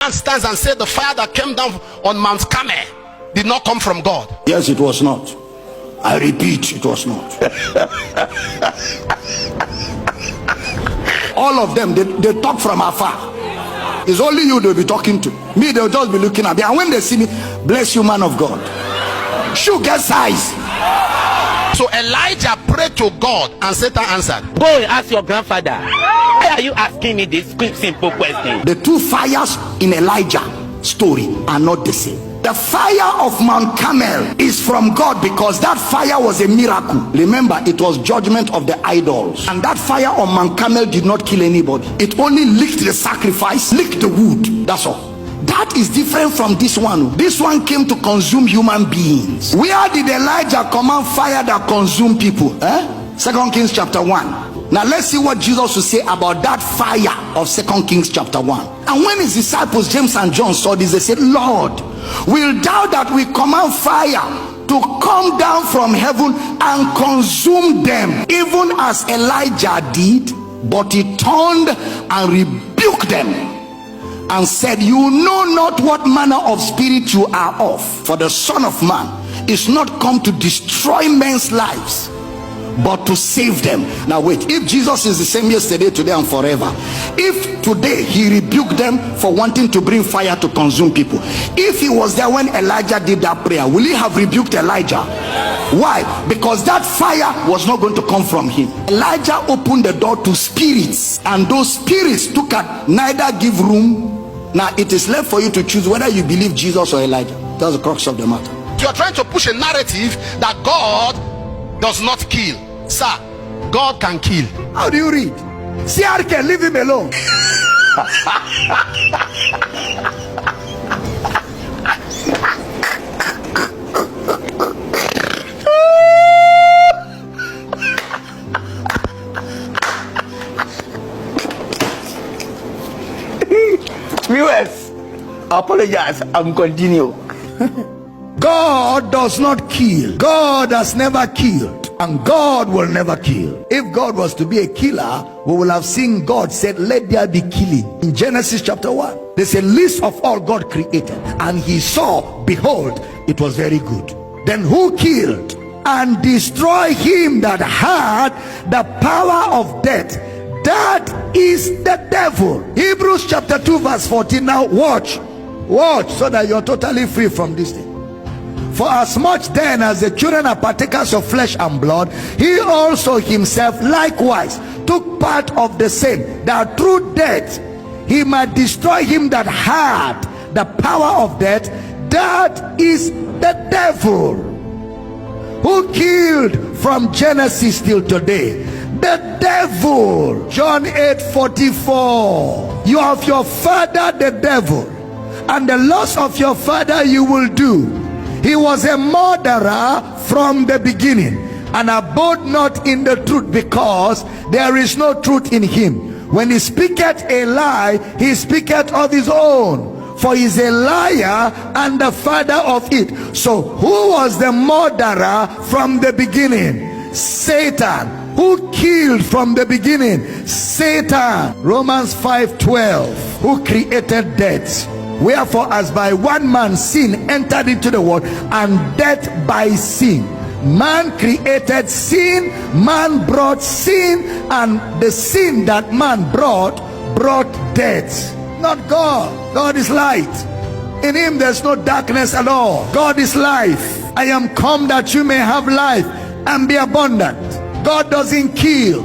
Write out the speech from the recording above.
man stands and says the fire that came down on Mount Carmel did not come from God? Yes, it was not. I repeat, it was not. All of them, they talk from afar. It's only you they'll be talking to. Me, they'll just be looking at me. And when they see me, bless you, man of God. Shoe get size. So Elijah prayed to God and Satan answered. Go and ask your grandfather. Why are you asking me this quick, simple question? The two fires in Elijah's story are not the same. The fire of Mount Carmel is from God because that fire was a miracle. Remember, it was judgment of the idols. And that fire on Mount Carmel did not kill anybody. It only licked the sacrifice, licked the wood. That's all. That is different from this one. This one came to consume human beings. Where did Elijah command fire that consumed people? 2 Kings chapter 1. Now let's see what Jesus will say about that fire of 2 Kings chapter 1. And when his disciples James and John saw this, they said, Lord, will thou that we command fire to come down from heaven and consume them, even as Elijah did? But he turned and rebuked them and said, you know not what manner of spirit you are of, for the Son of Man is not come to destroy men's lives, but to save them. Now wait, if Jesus is the same yesterday, today and forever, if today he rebuked them for wanting to bring fire to consume people, if he was there when Elijah did that prayer, will he have rebuked Elijah? Why? Because that fire was not going to come from him. Elijah opened the door to spirits, and those spirits took at neither give room. Now it is left for you to choose whether you believe Jesus or Elijah. That's the crux of the matter. You are trying to push a narrative that God does not kill. Sir, God can kill. How do you read? CRK, leave him alone. Viewers, apologize and continue. God does not kill. God has never killed, and God will never kill. If God was to be a killer, we will have seen God said, let there be killing. In Genesis chapter 1, there's a list of all God created, and he saw, behold, it was very good. Then who killed and destroyed him that had the power of death? That is the devil. Hebrews chapter 2 verse 14. Now watch so that you're totally free from this thing. For as much then as the children are partakers of flesh and blood, he also himself likewise took part of the same, that through death he might destroy him that had the power of death, that is the devil. Who killed from Genesis till today? The devil. John 8:44. You have your father the devil, and the lust of your father you will do. He was a murderer from the beginning, and abode not in the truth, because there is no truth in him. When he speaketh a lie, he speaketh of his own, for he is a liar and the father of it. So who was the murderer from the beginning? Satan. Who killed from the beginning? Satan. Romans 5:12. Who created death? Wherefore, as by one man sin entered into the world, and death by sin. Man created sin, man brought sin, and the sin that man brought death. Not God. God is light. In him there's no darkness at all. God is life. I am come that you may have life and be abundant. God doesn't kill.